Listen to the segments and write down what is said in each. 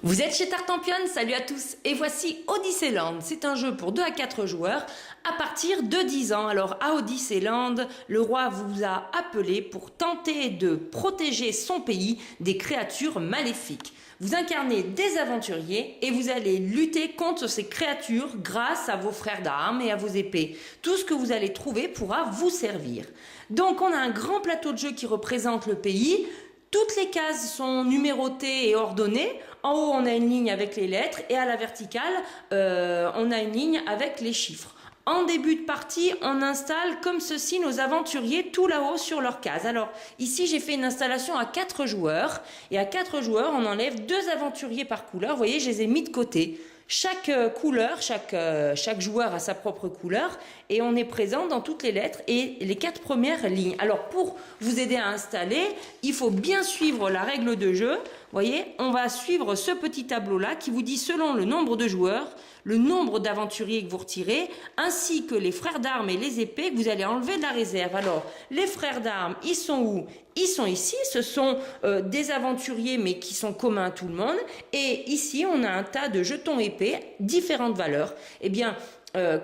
Vous êtes chez Tartampion, salut à tous, et voici Odysseyland. C'est un jeu pour 2 à 4 joueurs à partir de 10 ans. Alors à Odysseyland, le roi vous a appelé pour tenter de protéger son pays des créatures maléfiques. Vous incarnez des aventuriers et vous allez lutter contre ces créatures grâce à vos frères d'armes et à vos épées. Tout ce que vous allez trouver pourra vous servir. Donc on a un grand plateau de jeu qui représente le pays. Toutes les cases sont numérotées et ordonnées. En haut, on a une ligne avec les lettres et à la verticale, on a une ligne avec les chiffres. En début de partie, on installe comme ceci nos aventuriers tout là-haut sur leur case. Alors ici, j'ai fait une installation à 4 joueurs. Et à 4 joueurs, on enlève 2 aventuriers par couleur. Vous voyez, je les ai mis de côté. Chaque couleur, chaque joueur a sa propre couleur et on est présent dans toutes les lettres et les 4 premières lignes. Alors pour vous aider à installer, il faut bien suivre la règle de jeu. Vous voyez, on va suivre ce petit tableau-là qui vous dit selon le nombre de joueurs, le nombre d'aventuriers que vous retirez, ainsi que les frères d'armes et les épées que vous allez enlever de la réserve. Alors, les frères d'armes, ils sont où? Ils sont ici, ce sont des aventuriers mais qui sont communs à tout le monde. Et ici, on a un tas de jetons épées, différentes valeurs. Eh bien,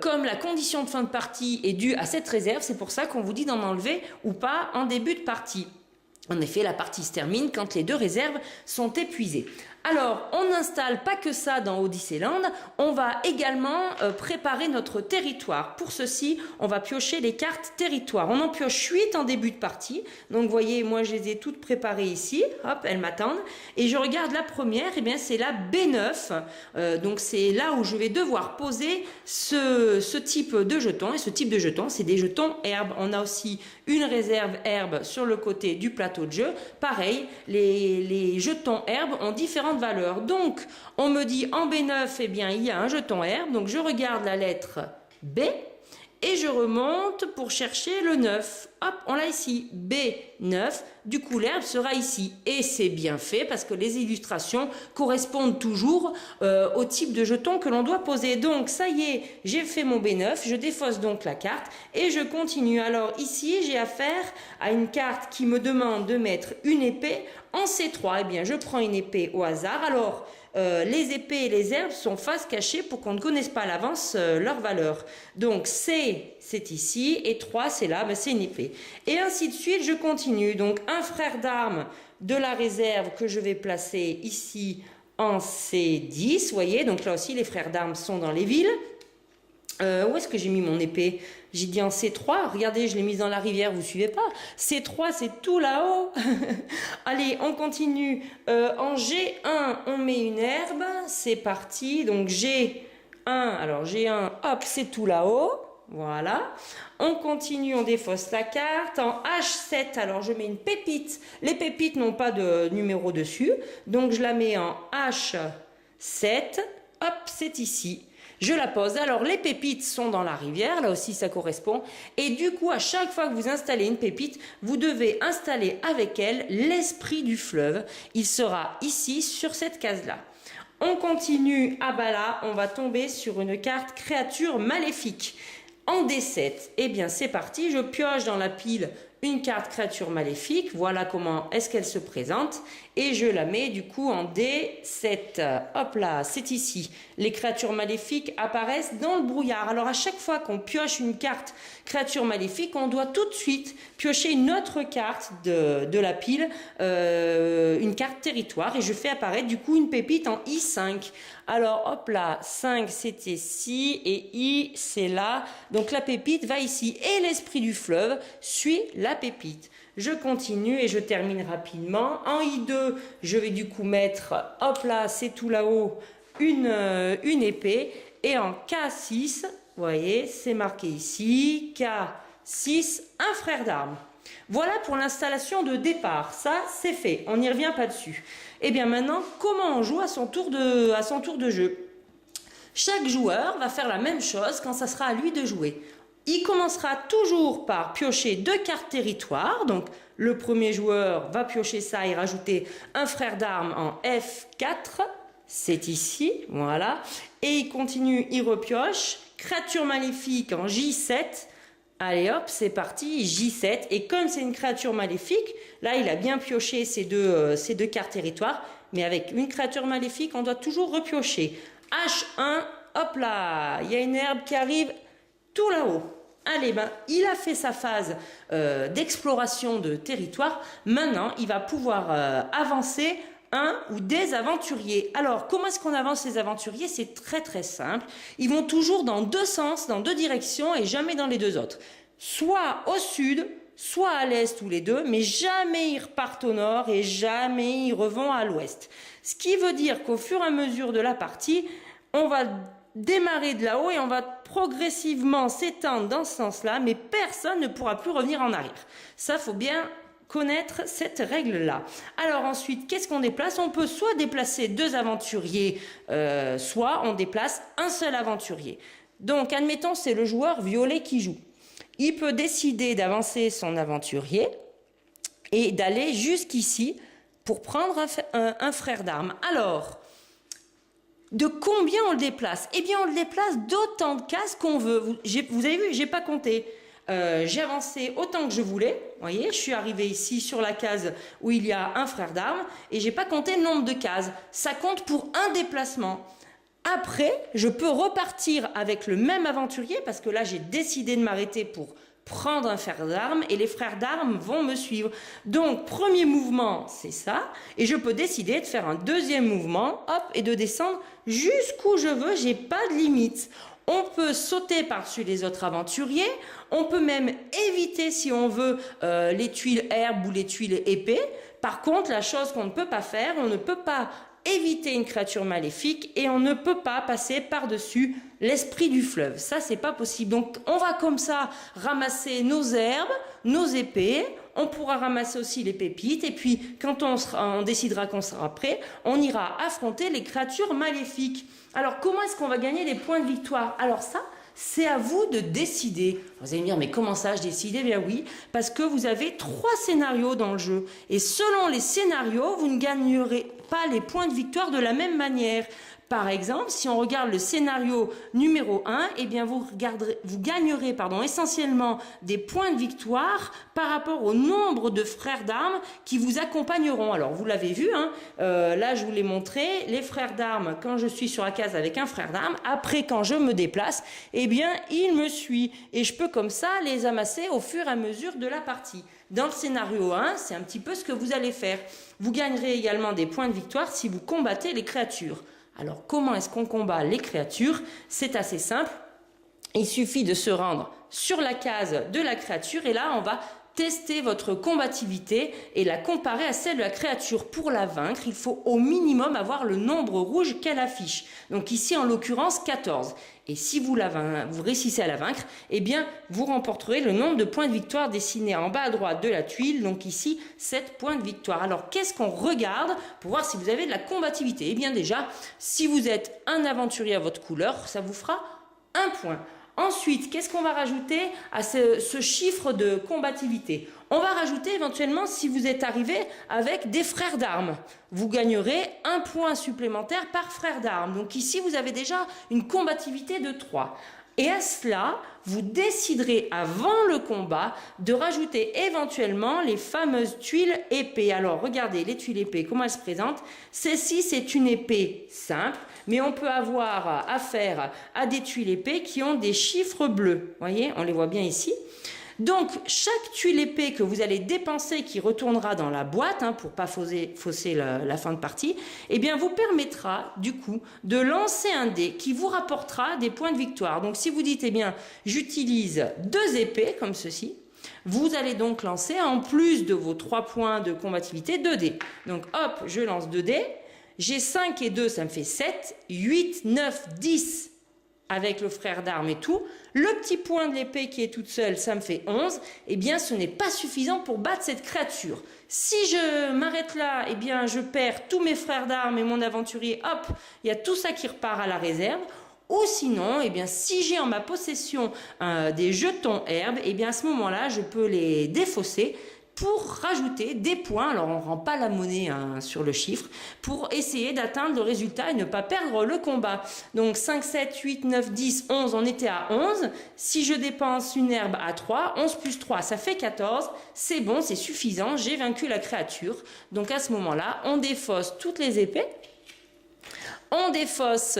comme la condition de fin de partie est due à cette réserve, c'est pour ça qu'on vous dit d'en enlever ou pas en début de partie. En effet, la partie se termine quand les 2 réserves sont épuisées. Alors, on n'installe pas que ça dans Odysseyland, on va également préparer notre territoire. Pour ceci, on va piocher les cartes territoire. On en pioche 8 en début de partie. Donc, vous voyez, moi, je les ai toutes préparées ici. Hop, elles m'attendent. Et je regarde la première, et bien, c'est la B9. Donc, c'est là où je vais devoir poser ce type de jeton. Et ce type de jeton, c'est des jetons herbes. On a aussi une réserve herbe sur le côté du plateau de jeu. Pareil, les jetons herbes ont différentes valeurs. Donc, on me dit en B9, eh bien, il y a un jeton herbe. Donc, je regarde la lettre B et je remonte pour chercher le 9. Hop, on l'a ici, B9. Du coup, l'herbe sera ici. Et c'est bien fait parce que les illustrations correspondent toujours au type de jeton que l'on doit poser. Donc, ça y est, j'ai fait mon B9. Je défausse donc la carte et je continue. Alors, ici, j'ai affaire à une carte qui me demande de mettre une épée en C3. Eh bien, je prends une épée au hasard. Alors, les épées et les herbes sont face cachée pour qu'on ne connaisse pas à l'avance leur valeur. Donc, C, c'est ici, et 3, c'est là, ben, c'est une épée. Et ainsi de suite, je continue. Donc, un frère d'armes de la réserve que je vais placer ici en C10, vous voyez. Donc là aussi, les frères d'armes sont dans les villes. Où est-ce que j'ai mis mon épée? J'ai dit en C3, regardez, je l'ai mise dans la rivière, vous suivez pas? C3, c'est tout là-haut. Allez, on continue. En G1, on met une herbe, c'est parti. Donc G1, alors G1, hop, c'est tout là-haut. Voilà. On continue, on défausse la carte. En H7, alors je mets une pépite. Les pépites n'ont pas de numéro dessus. Donc je la mets en H7. Hop, c'est ici. Je la pose. Alors, les pépites sont dans la rivière. Là aussi, ça correspond. Et du coup, à chaque fois que vous installez une pépite, vous devez installer avec elle l'esprit du fleuve. Il sera ici, sur cette case-là. On continue. Ah bah là, on va tomber sur une carte créature maléfique. En D7, eh bien, c'est parti. Je pioche dans la pile une carte créature maléfique. Voilà comment est-ce qu'elle se présente. Et je la mets du coup en D7. Hop là, c'est ici. Les créatures maléfiques apparaissent dans le brouillard. Alors à chaque fois qu'on pioche une carte créature maléfique, on doit tout de suite piocher une autre carte de la pile, une carte territoire. Et je fais apparaître du coup une pépite en I5. Alors hop là, 5 c'était ici et I c'est là. Donc la pépite va ici. Et l'esprit du fleuve suit la pépite. Je continue et je termine rapidement. En I2, je vais du coup mettre, hop là, c'est tout là-haut, une épée. Et en K6, vous voyez, c'est marqué ici, K6, un frère d'armes. Voilà pour l'installation de départ. Ça, c'est fait. On n'y revient pas dessus. Et bien maintenant, comment on joue à son tour de jeu? Chaque joueur va faire la même chose quand ça sera à lui de jouer. Il commencera toujours par piocher 2 cartes territoire. Donc, le premier joueur va piocher ça et rajouter un frère d'armes en F4. C'est ici, voilà. Et il continue, il repioche. Créature maléfique en J7. Allez hop, c'est parti, J7. Et comme c'est une créature maléfique, là, il a bien pioché ces deux cartes territoire. mais avec une créature maléfique, on doit toujours repiocher. H1, hop là, il y a une herbe qui arrive tout là-haut. Allez, ben, il a fait sa phase d'exploration de territoire. Maintenant, il va pouvoir avancer un ou des aventuriers. Alors, comment est-ce qu'on avance les aventuriers? C'est très très simple. Ils vont toujours dans deux sens, dans deux directions et jamais dans les deux autres. Soit au sud, soit à l'est ou les deux, mais jamais ils repartent au nord et jamais ils revont à l'ouest. Ce qui veut dire qu'au fur et à mesure de la partie, on va démarrer de là-haut et on va progressivement s'étendre dans ce sens-là, mais personne ne pourra plus revenir en arrière. Ça, faut bien connaître cette règle-là. Alors ensuite, qu'est-ce qu'on déplace? On peut soit déplacer deux aventuriers, soit on déplace un seul aventurier. Donc, admettons, c'est le joueur violet qui joue. Il peut décider d'avancer son aventurier et d'aller jusqu'ici pour prendre un frère d'armes. Alors, de combien on le déplace? Eh bien, on le déplace d'autant de cases qu'on veut. Vous avez vu, j'ai pas compté. J'ai avancé autant que je voulais. Vous voyez, je suis arrivé ici sur la case où il y a un frère d'armes et j'ai pas compté le nombre de cases. Ça compte pour un déplacement. Après, je peux repartir avec le même aventurier parce que là, j'ai décidé de m'arrêter pour prendre un frère d'armes et les frères d'armes vont me suivre. Donc, premier mouvement, c'est ça. Et je peux décider de faire un deuxième mouvement, hop, et de descendre jusqu'où je veux. J'ai pas de limite. On peut sauter par-dessus les autres aventuriers. On peut même éviter, si on veut, les tuiles herbes ou les tuiles épées. Par contre, la chose qu'on ne peut pas faire, on ne peut pas éviter une créature maléfique et on ne peut pas passer par-dessus l'esprit du fleuve. Ça, c'est pas possible. Donc, on va comme ça ramasser nos herbes, nos épées. On pourra ramasser aussi les pépites. Et puis, quand on décidera qu'on sera prêt, on ira affronter les créatures maléfiques. Alors, comment est-ce qu'on va gagner les points de victoire? Alors ça, c'est à vous de décider. Vous allez me dire, mais comment ça, je décide? Eh bien oui, parce que vous avez 3 scénarios dans le jeu. Et selon les scénarios, vous ne gagnerez pas les points de victoire de la même manière. Par exemple, si on regarde le scénario numéro 1, eh bien vous gagnerez essentiellement des points de victoire par rapport au nombre de frères d'armes qui vous accompagneront. Alors vous l'avez vu, hein, là je vous l'ai montré, les frères d'armes, quand je suis sur la case avec un frère d'armes, après quand je me déplace, eh bien il me suit. Et je peux comme ça les amasser au fur et à mesure de la partie. Dans le scénario 1, c'est un petit peu ce que vous allez faire. Vous gagnerez également des points de victoire si vous combattez les créatures. Alors, comment est-ce qu'on combat les créatures? C'est assez simple. Il suffit de se rendre sur la case de la créature et là, on va tester votre combativité et la comparer à celle de la créature. Pour la vaincre, il faut au minimum avoir le nombre rouge qu'elle affiche. Donc ici, en l'occurrence, 14. Et si vous réussissez à la vaincre, eh bien, vous remporterez le nombre de points de victoire dessinés en bas à droite de la tuile. Donc ici, 7 points de victoire. Alors, qu'est-ce qu'on regarde pour voir si vous avez de la combativité? Eh bien déjà, si vous êtes un aventurier à votre couleur, ça vous fera 1 point. Ensuite, qu'est-ce qu'on va rajouter à ce chiffre de combativité? On va rajouter éventuellement si vous êtes arrivé avec des frères d'armes. Vous gagnerez 1 point supplémentaire par frère d'armes. Donc ici, vous avez déjà une combativité de 3. Et à cela, vous déciderez avant le combat de rajouter éventuellement les fameuses tuiles épées. Alors, regardez les tuiles épées, comment elles se présentent. Celle-ci, c'est une épée simple, mais on peut avoir affaire à des tuiles épées qui ont des chiffres bleus. Vous voyez, on les voit bien ici. Donc, chaque tuile épée que vous allez dépenser qui retournera dans la boîte, pour pas fausser la fin de partie, eh bien, vous permettra, du coup, de lancer un dé qui vous rapportera des points de victoire. Donc, si vous dites, eh bien, j'utilise 2 épées, comme ceci, vous allez donc lancer, en plus de vos 3 points de combativité, 2 dés. Donc, hop, je lance 2 dés. J'ai 5 et 2, ça me fait 7, 8, 9, 10. Avec le frère d'armes et tout, le petit point de l'épée qui est toute seule, ça me fait 11, eh bien ce n'est pas suffisant pour battre cette créature. Si je m'arrête là, eh bien je perds tous mes frères d'armes et mon aventurier, hop, il y a tout ça qui repart à la réserve. Ou sinon, eh bien, si j'ai en ma possession des jetons herbes, eh bien à ce moment-là, je peux les défausser, pour rajouter des points. Alors on ne rend pas la monnaie sur le chiffre pour essayer d'atteindre le résultat et ne pas perdre le combat. Donc 5, 7, 8, 9, 10, 11, on était à 11. Si je dépense une herbe à 3, 11 plus 3, ça fait 14. C'est bon, c'est suffisant, j'ai vaincu la créature. Donc à ce moment-là, on défausse toutes les épées. On défausse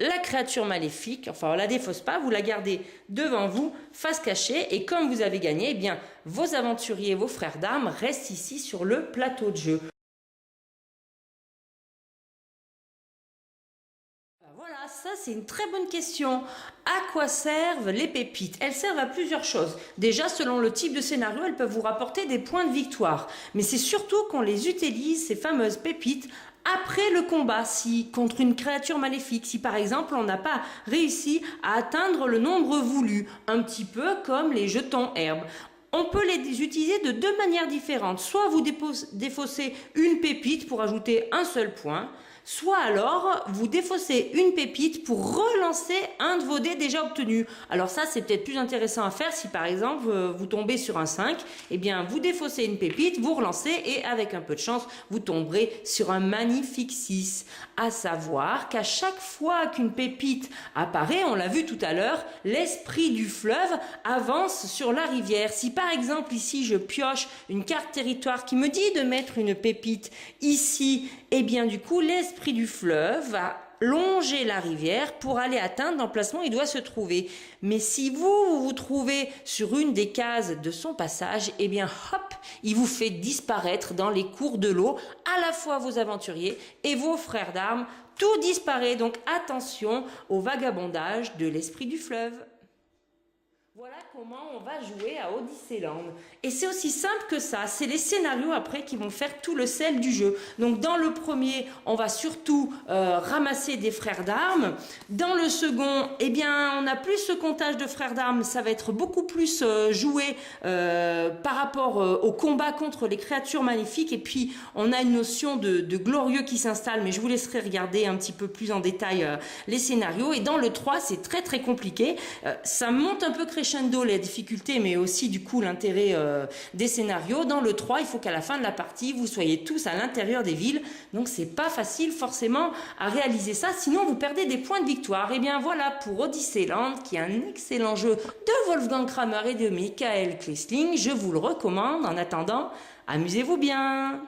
la créature maléfique, enfin on la défausse pas, vous la gardez devant vous, face cachée, et comme vous avez gagné, eh bien vos aventuriers, vos frères d'armes restent ici sur le plateau de jeu. Voilà, ça c'est une très bonne question. À quoi servent les pépites? Elles servent à plusieurs choses. Déjà, selon le type de scénario, elles peuvent vous rapporter des points de victoire. Mais c'est surtout qu'on les utilise, ces fameuses pépites, après le combat, si contre une créature maléfique, si par exemple on n'a pas réussi à atteindre le nombre voulu, un petit peu comme les jetons herbes. On peut les utiliser de deux manières différentes. Soit vous défaussez une pépite pour ajouter un seul point, soit alors vous défaussez une pépite pour relancer un de vos dés déjà obtenus. Alors ça, c'est peut-être plus intéressant à faire si par exemple vous tombez sur un 5, eh bien vous défaussez une pépite, vous relancez et avec un peu de chance, vous tomberez sur un magnifique 6. À savoir qu'à chaque fois qu'une pépite apparaît, on l'a vu tout à l'heure, l'esprit du fleuve avance sur la rivière. Si par exemple ici je pioche une carte territoire qui me dit de mettre une pépite ici, eh bien du coup l'esprit du fleuve va longer la rivière pour aller atteindre l'emplacement où il doit se trouver. Mais si vous vous trouvez sur une des cases de son passage, eh bien hop, il vous fait disparaître dans les cours de l'eau à la fois vos aventuriers et vos frères d'armes. Tout disparaît, donc attention au vagabondage de l'esprit du fleuve. Voilà comment on va jouer à Odysseyland. Et c'est aussi simple que ça, c'est les scénarios après qui vont faire tout le sel du jeu. Donc dans le premier, on va surtout ramasser des frères d'armes. Dans le second, eh bien, on n'a plus ce comptage de frères d'armes, ça va être beaucoup plus joué par rapport au combat contre les créatures maléfiques. Et puis, on a une notion de glorieux qui s'installe, mais je vous laisserai regarder un petit peu plus en détail les scénarios. Et dans le 3, c'est très très compliqué. Ça monte un peu crescendo les difficultés, mais aussi du coup l'intérêt des scénarios. Dans le 3, il faut qu'à la fin de la partie, vous soyez tous à l'intérieur des villes. Donc c'est pas facile forcément à réaliser ça, sinon vous perdez des points de victoire. Et bien voilà pour Odysseyland, qui est un excellent jeu de Wolfgang Kramer et de Michael Klisling. Je vous le recommande. En attendant, amusez-vous bien.